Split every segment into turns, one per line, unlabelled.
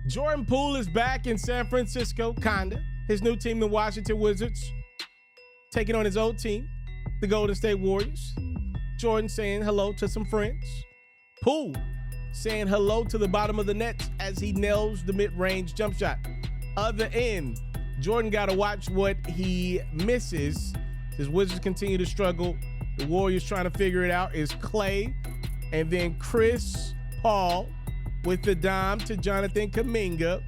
Jordan Poole is back in San Francisco, kinda. His new team, the Washington Wizards, taking on his old team, the Golden State Warriors. Jordan saying hello to some friends. Poole saying hello to the bottom of the net as he nails the mid-range jump shot. Other end, Jordan got to watch what he misses. His Wizards continue to struggle. The Warriors trying to figure it out is Clay and then Chris Paul with the dime to Jonathan Kuminga.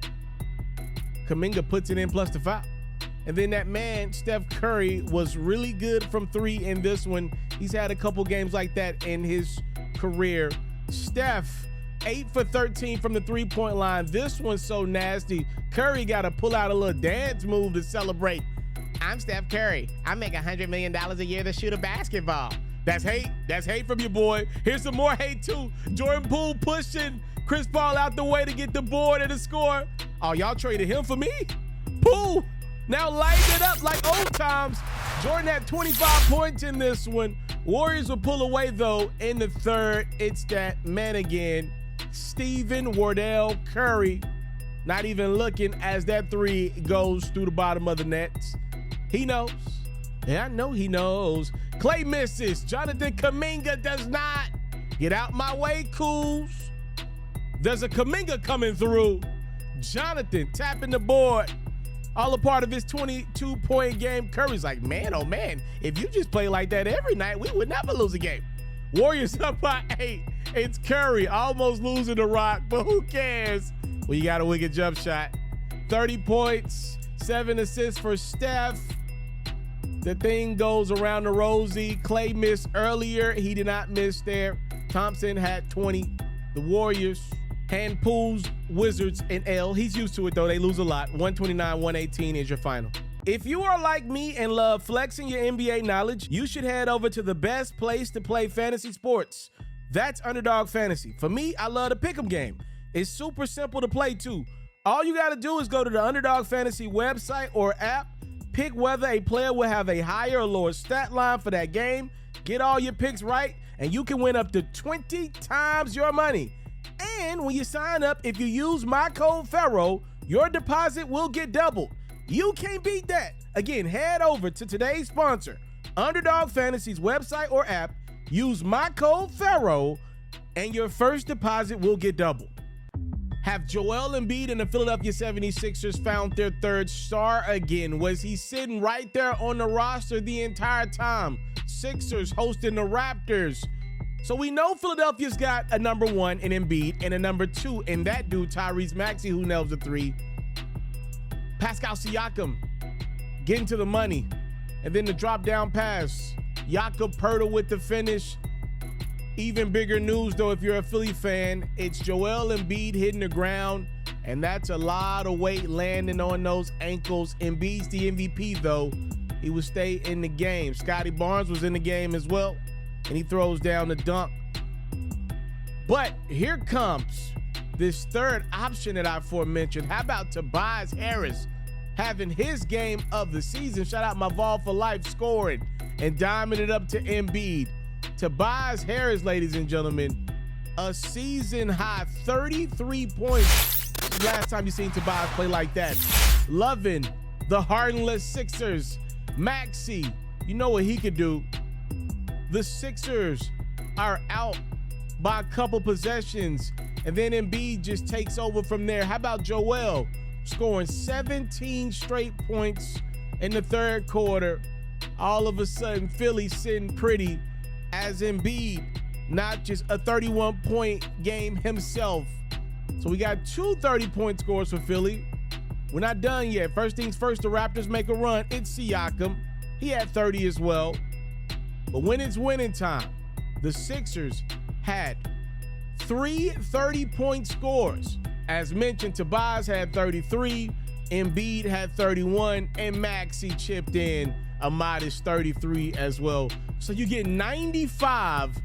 Kuminga puts it in plus the foul. And then that man, Steph Curry, was really good from three in this one. He's had a couple games like that in his career. Steph, 8 for 13 from the three-point line. This one's so nasty. Curry got to pull out a little dance move to celebrate. I'm Steph Curry. I make $100 million a year to shoot a basketball. That's hate. That's hate from your boy. Here's some more hate, too. Jordan Poole pushing Chris Paul out the way to get the board and the score. Oh, y'all traded him for me? Poole now lighting it up like old times. Jordan had 25 points in this one. Warriors will pull away, though, in the third. It's that man again, Stephen Wardell Curry, not even looking as that three goes through the bottom of the nets. He knows. Yeah, I know he knows. Clay misses. Jonathan Kuminga does not. Get out my way, Cools. There's a Kuminga coming through. Jonathan tapping the board. All a part of his 22-point game. Curry's like, man, oh man, if you just play like that every night, we would never lose a game. Warriors up by 8. It's Curry almost losing the rock, but who cares? Well, you got a wicked jump shot. 30 points, 7 assists for Steph. The thing goes around the rosy. Clay missed earlier. He did not miss there. Thompson had 20. The Warriors hand Poole's Wizards an L. He's used to it, though. They lose a lot. 129-118 is your final. If you are like me and love flexing your NBA knowledge, you should head over to the best place to play fantasy sports. That's Underdog Fantasy. For me, I love the pick'em game. It's super simple to play, too. All you got to do is go to the Underdog Fantasy website or app, pick whether a player will have a higher or lower stat line for that game, get all your picks right, and you can win up to 20 times your money. And when you sign up, if you use my code FERRO, your deposit will get doubled. You can't beat that. Again, head over to today's sponsor, Underdog Fantasy's website or app, use my code FERRO, and your first deposit will get doubled. Have Joel Embiid and the Philadelphia 76ers found their third star again? Was he sitting right there on the roster the entire time? Sixers hosting the Raptors. So we know Philadelphia's got a number 1 in Embiid and a number 2 in that dude, Tyrese Maxey, who nails the 3. Pascal Siakam getting to the money. And then the drop down pass. Jakob Poeltl with the finish. Even bigger news, though, if you're a Philly fan, it's Joel Embiid hitting the ground, and that's a lot of weight landing on those ankles. Embiid's the MVP, though. He will stay in the game. Scotty Barnes was in the game as well, and he throws down the dunk. But here comes this third option that I aforementioned. How about Tobias Harris having his game of the season? Shout out my Vol for Life scoring and diming it up to Embiid. Tobias Harris, ladies and gentlemen, a season high 33 points. Last time you seen Tobias play like that. Loving the hardenless Sixers. Maxey, you know what he could do. The Sixers are out by a couple possessions, and then Embiid just takes over from there. How about Joel scoring 17 straight points in the third quarter? All of a sudden, Philly sitting pretty as Embiid, not just a 31-point game himself. So we got 2 30-point scores for Philly. We're not done yet. First things first, the Raptors make a run. It's Siakam. He had 30 as well. But when it's winning time, the Sixers had 3 30-point scores. As mentioned, Tobias had 33, Embiid had 31, and Maxey chipped in a modest 33 as well. So you get 95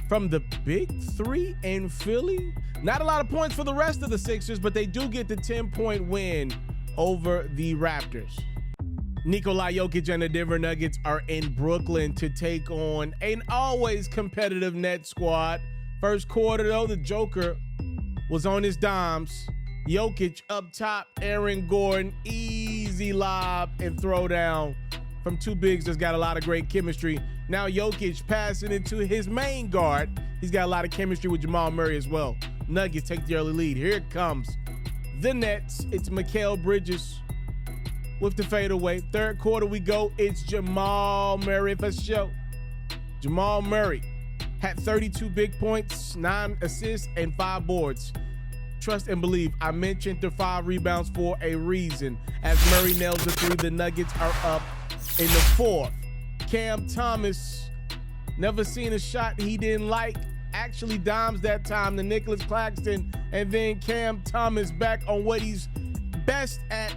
from the big 3 in Philly. Not a lot of points for the rest of the Sixers, but they do get the 10-point win over the Raptors. Nikola Jokic and the Denver Nuggets are in Brooklyn to take on an always competitive Nets squad. First quarter, though, the Joker was on his dimes. Jokic up top, Aaron Gordon, easy lob and throw down from two bigs that's got a lot of great chemistry. Now Jokic passing it to his main guard. He's got a lot of chemistry with Jamal Murray as well. Nuggets take the early lead. Here it comes. The Nets. It's Mikal Bridges with the fadeaway. Third quarter we go. It's Jamal Murray for show. Jamal Murray had 32 big points, 9 assists, and 5 boards. Trust and believe, I mentioned the 5 rebounds for a reason. As Murray nails the 3, the Nuggets are up in the 4th. Cam Thomas, never seen a shot he didn't like. Actually dimes that time to Nicholas Claxton, and then Cam Thomas back on what he's best at.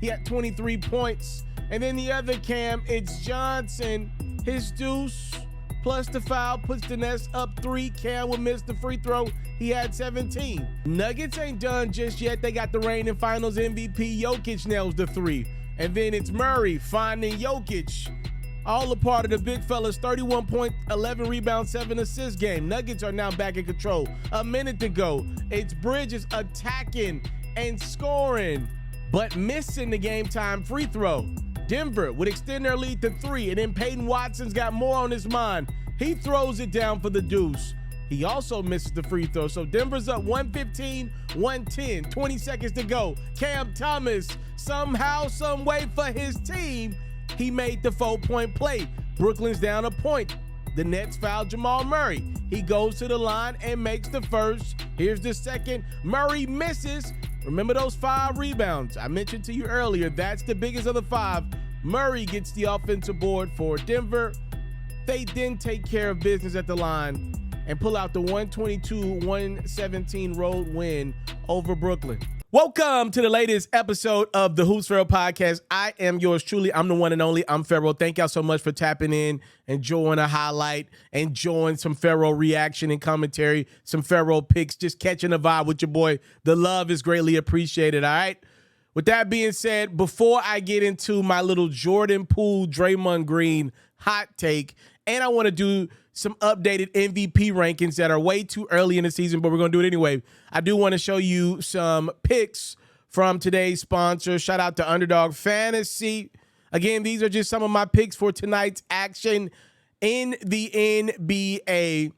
He had 23 points. And then the other Cam, it's Johnson. His deuce plus the foul puts the Nets up 3. Cam will miss the free throw. He had 17. Nuggets ain't done just yet. They got the reigning finals MVP. Jokic nails the 3. And then it's Murray finding Jokic. All a part of the big fella's 31 point, 11 rebound, 7 assist game. Nuggets are now back in control. A minute to go. It's Bridges attacking and scoring, but missing the game time free throw. Denver would extend their lead to 3, and then Peyton Watson's got more on his mind. He throws it down for the deuce. He also misses the free throw. So Denver's up 115, 110, 20 seconds to go. Cam Thomas, somehow, some way for his team, he made the 4-point play. Brooklyn's down a point. The Nets foul Jamal Murray. He goes to the line and makes the first. Here's the second. Murray misses. Remember those 5 rebounds I mentioned to you earlier. That's the biggest of the 5. Murray gets the offensive board for Denver. They then take care of business at the line and pull out the 122-117 road win over Brooklyn. Welcome to the latest episode of the Hoops FERRO podcast. I am yours truly. I'm the one and only. I'm FERRO. Thank y'all so much for tapping in, enjoying a highlight, enjoying some FERRO reaction and commentary, some FERRO picks, just catching a vibe with your boy. The love is greatly appreciated, all right? With that being said, before I get into my little Jordan Poole, Draymond Green hot take, and I want to do some updated MVP rankings that are way too early in the season, but we're going to do it anyway. I do want to show you some picks from today's sponsor. Shout out to Underdog Fantasy. Again, these are just some of my picks for tonight's action in the NBA.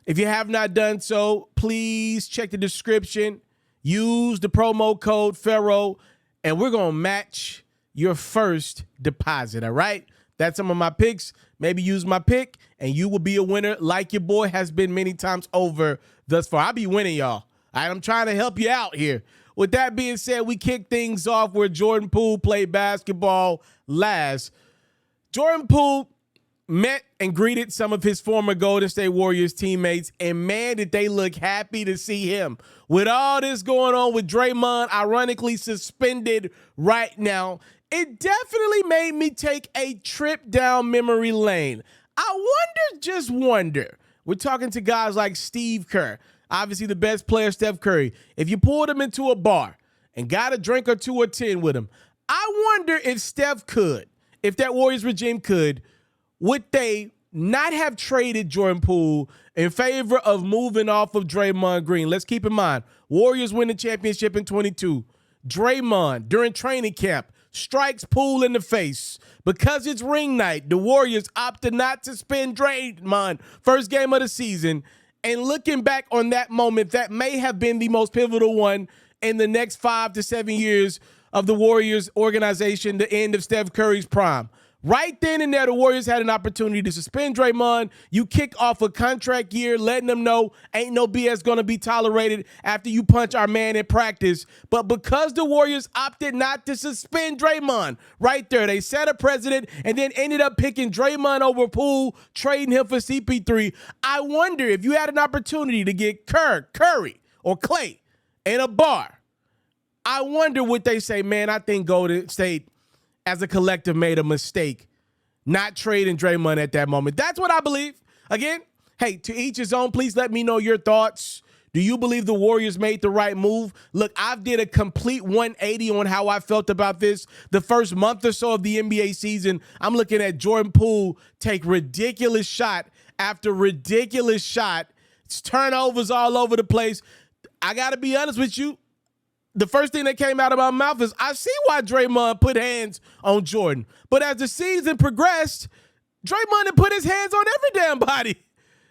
If you have not done so, please check the description. Use the promo code FERRO, and we're going to match your first deposit, all right? That's some of my picks. Maybe use my pick, and you will be a winner like your boy has been many times over thus far. I'll be winning, y'all. All right, I'm trying to help you out here. With that being said, we kick things off where Jordan Poole played basketball last. Jordan Poole met and greeted some of his former Golden State Warriors teammates, and man, did they look happy to see him. With all this going on with Draymond, ironically suspended right now, it definitely made me take a trip down memory lane. I wonder, we're talking to guys like Steve Kerr, obviously the best player, Steph Curry. If you pulled him into a bar and got a drink or 2 or 10 with him, I wonder if Steph could, if that Warriors regime could, would they not have traded Jordan Poole in favor of moving off of Draymond Green? Let's keep in mind, Warriors win the championship in 22. Draymond, during training camp, strikes Poole in the face. Because it's ring night, the Warriors opted not to suspend Draymond first game of the season. And looking back on that moment, that may have been the most pivotal one in the next 5 to 7 years of the Warriors organization, the end of Steph Curry's prime. Right then and there, the Warriors had an opportunity to suspend Draymond. You kick off a contract year, letting them know ain't no BS going to be tolerated after you punch our man in practice. But because the Warriors opted not to suspend Draymond, right there, they set a precedent and then ended up picking Draymond over Poole, trading him for CP3. I wonder if you had an opportunity to get Curry, or Clay in a bar. I wonder what they say, man, I think Golden State as a collective made a mistake not trading Draymond at that moment. That's what I believe. Again, hey, to each his own. Please let me know your thoughts. Do you believe the Warriors made the right move? Look, I've did a complete 180 on how I felt about this. The first month or so of the NBA season, I'm looking at Jordan Poole take ridiculous shot after ridiculous shot. It's turnovers all over the place. I got to be honest with you. the first thing that came out of my mouth is I see why Draymond put hands on Jordan. But as the season progressed, Draymond had put his hands on every damn body.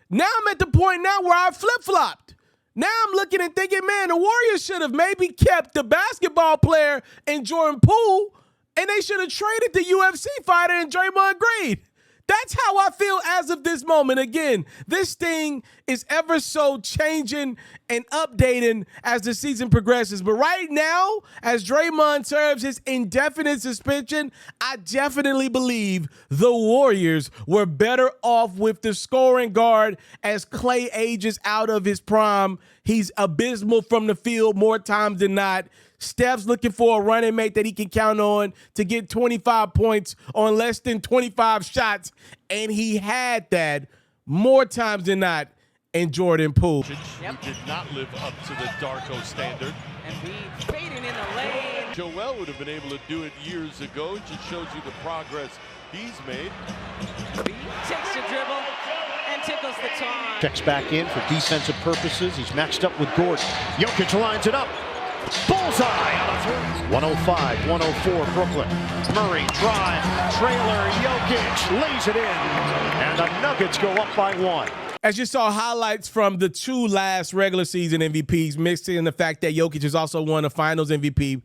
Now I'm at the point now where I flip-flopped. Now I'm looking and thinking, man, the Warriors should have maybe kept the basketball player in Jordan Poole, and they should have traded the UFC fighter in Draymond Green. That's how I feel as of this moment. Again, this thing is ever so changing and updating as the season progresses. But right now, as Draymond serves his indefinite suspension, I definitely believe the Warriors were better off with the scoring guard as Klay ages out of his prime. He's abysmal from the field more times than not. Steph's looking for a running mate that he can count on to get 25 points on less than 25 shots, and he had that more times than not in Jordan Poole.
Who did not live up to the Darko standard.
Embiid fading in the lane.
Joel would have been able to do it years ago. It just shows you the progress he's made.
Embiid takes the dribble and tickles the time.
Checks back in for defensive purposes. He's matched up with Gordon. Jokic lines it up. Bullseye on a three. 105-104 Brooklyn. Murray drive, trailer, Jokic lays it in, and the Nuggets go up by 1.
As you saw highlights from the 2 last regular season MVPs, mixed in the fact that Jokic has also won a finals MVP,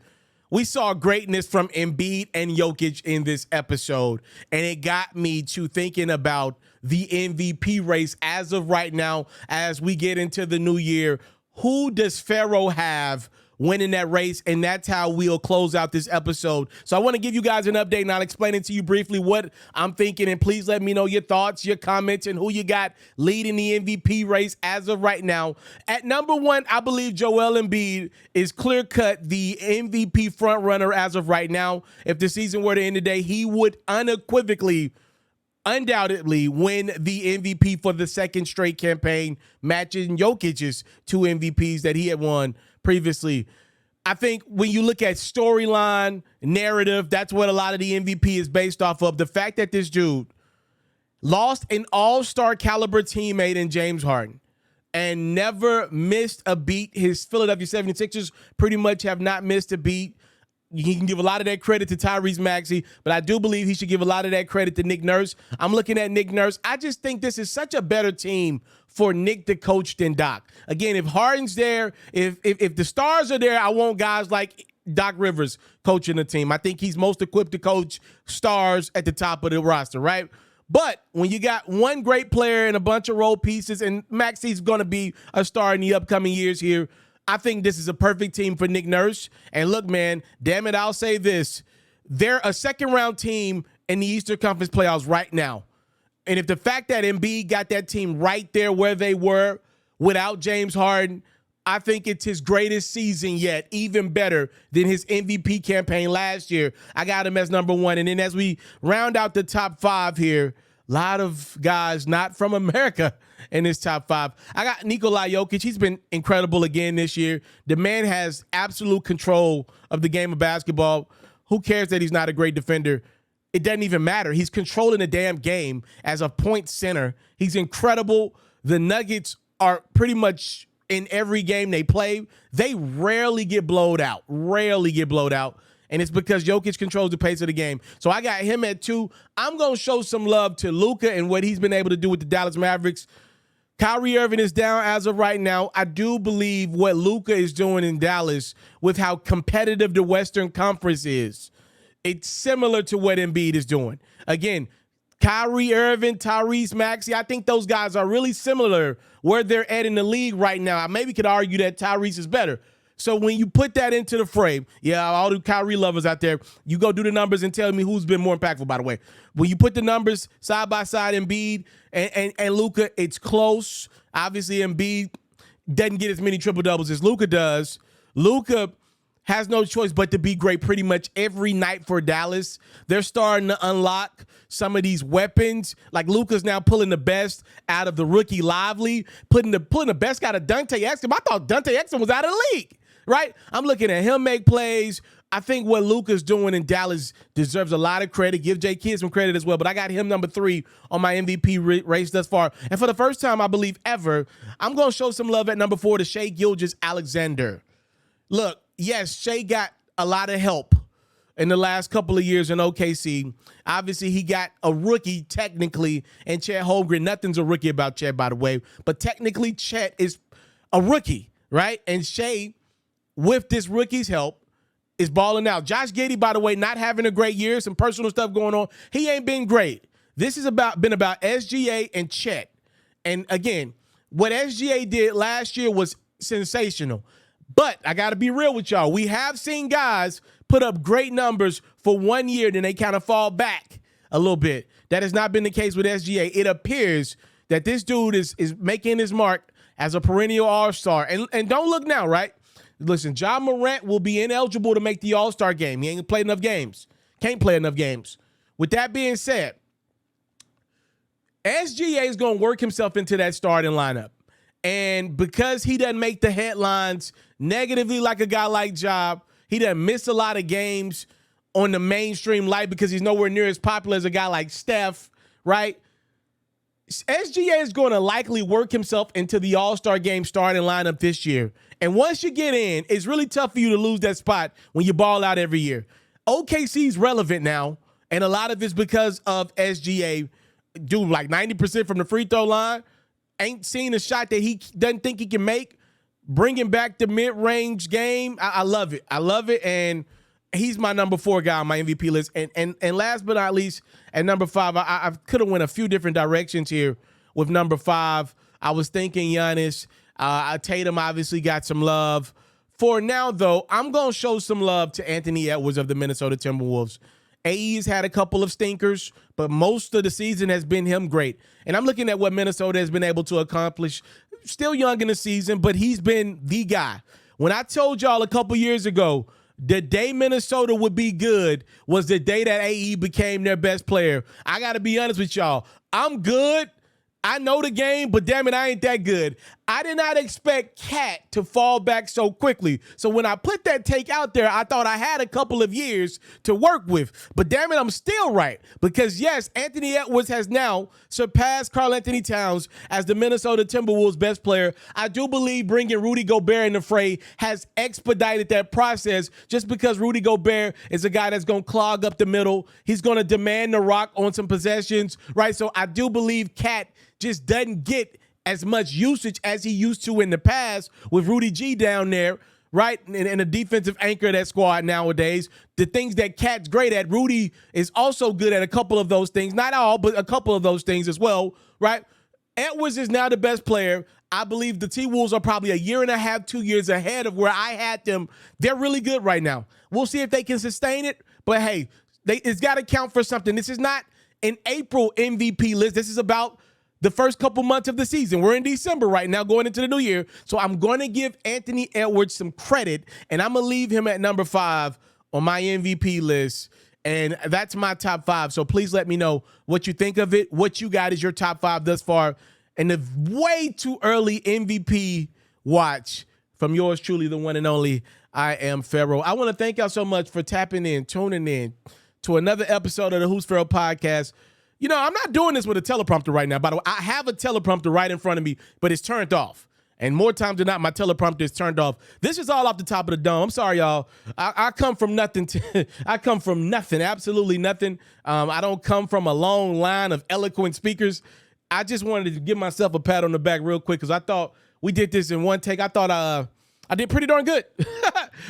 we saw greatness from Embiid and Jokic in this episode, and it got me to thinking about the MVP race as of right now as we get into the new year. Who does FERRO have winning that race? And that's how we'll close out this episode. So I want to give you guys an update, and I'll explain it to you briefly what I'm thinking, and please let me know your thoughts, your comments, and who you got leading the MVP race as of right now. At number 1, I believe Joel Embiid is clear-cut the MVP frontrunner as of right now. If the season were to end today, he would unequivocally, undoubtedly win the MVP for the second straight campaign, matching Jokic's 2 MVPs that he had won previously. I think when you look at storyline, narrative, that's what a lot of the MVP is based off of. The fact that this dude lost an all-star caliber teammate in James Harden and never missed a beat. His Philadelphia 76ers pretty much have not missed a beat. He can give a lot of that credit to Tyrese Maxey, but I do believe he should give a lot of that credit to Nick Nurse. I'm looking at Nick Nurse. I just think this is such a better team for Nick to coach than Doc. Again, if Harden's there, if the stars are there, I want guys like Doc Rivers coaching the team. I think he's most equipped to coach stars at the top of the roster, right? But when you got one great player and a bunch of role pieces, and Maxey's going to be a star in the upcoming years here, I think this is a perfect team for Nick Nurse. And look, man, damn it, I'll say this. They're a second-round team in the Eastern Conference playoffs right now. And if the fact that Embiid got that team right there where they were without James Harden, I think it's his greatest season yet, even better than his MVP campaign last year. I got him as number 1. And then as we round out the top 5 here, a lot of guys not from America in this top 5. I got Nikola Jokic. He's been incredible again this year. The man has absolute control of the game of basketball. Who cares that he's not a great defender? It doesn't even matter. He's controlling the damn game as a point center. He's incredible. The Nuggets are pretty much in every game they play. They rarely get blowed out. And it's because Jokic controls the pace of the game. So I got him at 2. I'm going to show some love to Luka and what he's been able to do with the Dallas Mavericks. Kyrie Irving is down as of right now. I do believe what Luka is doing in Dallas with how competitive the Western Conference is, it's similar to what Embiid is doing. Again, Kyrie Irving, Tyrese Maxey, I think those guys are really similar where they're at in the league right now. I maybe could argue that Tyrese is better. So when you put that into the frame, yeah, all the Kyrie lovers out there, you go do the numbers and tell me who's been more impactful, by the way. When you put the numbers side by side, Embiid and Luka, it's close. Obviously, Embiid doesn't get as many triple-doubles as Luka does. Luka has no choice but to be great pretty much every night for Dallas. They're starting to unlock some of these weapons. Like Luka's now pulling the best out of the rookie Lively, pulling the best out of Dante Exum. I thought Dante Exum was out of the league, right? I'm looking at him make plays. I think what Luka's doing in Dallas deserves a lot of credit. Give Jay Kidd some credit as well. But I got him number 3 on my MVP race thus far. And for the first time, I believe ever, I'm going to show some love at number 4 to Shai Gilgeous-Alexander. Look, yes, Shea got a lot of help in the last couple of years in OKC. Obviously, he got a rookie technically, and Chet Holmgren. Nothing's a rookie about Chet, by the way, but technically Chet is a rookie, right? And Shea, with this rookie's help, is balling out. Josh Giddey, by the way, not having a great year, some personal stuff going on. He ain't been great. This has been about SGA and Chet. And again, what SGA did last year was sensational. But I got to be real with y'all. We have seen guys put up great numbers for 1 year, then they kind of fall back a little bit. That has not been the case with SGA. It appears that this dude is making his mark as a perennial all-star. And don't look now, right? Listen, Ja Morant will be ineligible to make the all-star game. He ain't played enough games. Can't play enough games. With that being said, SGA is going to work himself into that starting lineup. And because he doesn't make the headlines negatively like a guy like Ja, he doesn't miss a lot of games on the mainstream light because he's nowhere near as popular as a guy like Steph, right? SGA is going to likely work himself into the All-Star game starting lineup this year. And once you get in, it's really tough for you to lose that spot when you ball out every year. OKC's relevant now, and a lot of it's because of SGA. Dude, like 90% from the free throw line. Ain't seen a shot that he doesn't think he can make. Bringing back the mid-range game. I love it. I love it. And he's my number 4 guy on my MVP list. And last but not least, at number 5, I could have went a few different directions here with number 5. I was thinking Giannis. Tatum obviously got some love. For now, though, I'm going to show some love to Anthony Edwards of the Minnesota Timberwolves. AE's had a couple of stinkers, but most of the season has been him great. And I'm looking at what Minnesota has been able to accomplish. Still young in the season, but he's been the guy. When I told y'all a couple years ago, the day Minnesota would be good was the day that AE became their best player. I got to be honest with y'all. I'm good. I know the game, but damn it, I ain't that good. I did not expect Cat to fall back so quickly. So when I put that take out there, I thought I had a couple of years to work with. But damn it, I'm still right. Because yes, Anthony Edwards has now surpassed Karl-Anthony Towns as the Minnesota Timberwolves best player. I do believe bringing Rudy Gobert in the fray has expedited that process just because Rudy Gobert is a guy that's going to clog up the middle. He's going to demand the rock on some possessions, right? So I do believe Cat just doesn't get as much usage as he used to in the past with Rudy G down there, right? And a defensive anchor of that squad nowadays. The things that Cat's great at, Rudy is also good at a couple of those things. Not all, but a couple of those things as well, right? Edwards is now the best player. I believe the T-Wolves are probably a year and a half, 2 years ahead of where I had them. They're really good right now. We'll see if they can sustain it. But, hey, it's got to count for something. This is not an April MVP list. This is about the first couple months of the season. We're in December right now, going into the new year. So I'm going to give Anthony Edwards some credit, and I'm going to leave him at number 5 on my MVP list. And that's my top 5. So please let me know what you think of it, what you got as your top 5 thus far, and the way too early MVP watch from yours truly, the one and only I Am FERRO. I want to thank y'all so much for tapping in, tuning in to another episode of the Who's FERRO podcast. You know, I'm not doing this with a teleprompter right now. By the way, I have a teleprompter right in front of me, but it's turned off. And more times than not, my teleprompter is turned off. This is all off the top of the dome. I'm sorry, y'all. I come from nothing. I come from nothing, absolutely nothing. I don't come from a long line of eloquent speakers. I just wanted to give myself a pat on the back real quick because I thought we did this in one take. I thought I did pretty darn good.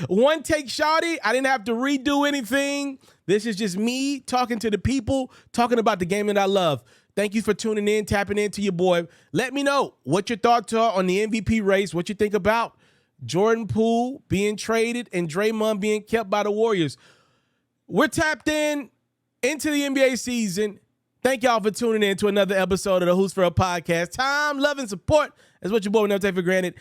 One take, shawty. I didn't have to redo anything. This is just me talking to the people, talking about the game that I love. Thank you for tuning in, tapping into your boy. Let me know what your thoughts are on the MVP race, what you think about Jordan Poole being traded and Draymond being kept by the Warriors. We're tapped into the NBA season. Thank y'all for tuning in to another episode of the Who's FERRO podcast. Time, love, and support is what your boy will never take for granted.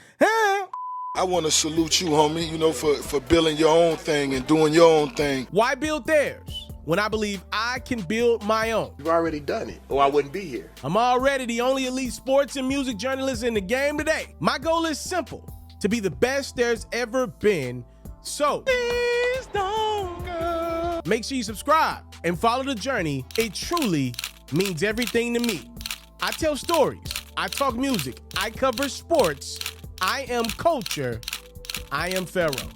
I want to salute you, homie, you know, for building your own thing and doing your own thing.
Why build theirs when I believe I can build my own?
You've already done it, or I wouldn't be here.
I'm already the only elite sports and music journalist in the game today. My goal is simple, to be the best there's ever been. So, please don't go. Make sure you subscribe and follow the journey. It truly means everything to me. I tell stories. I talk music. I cover sports. I am culture. I am FERRO.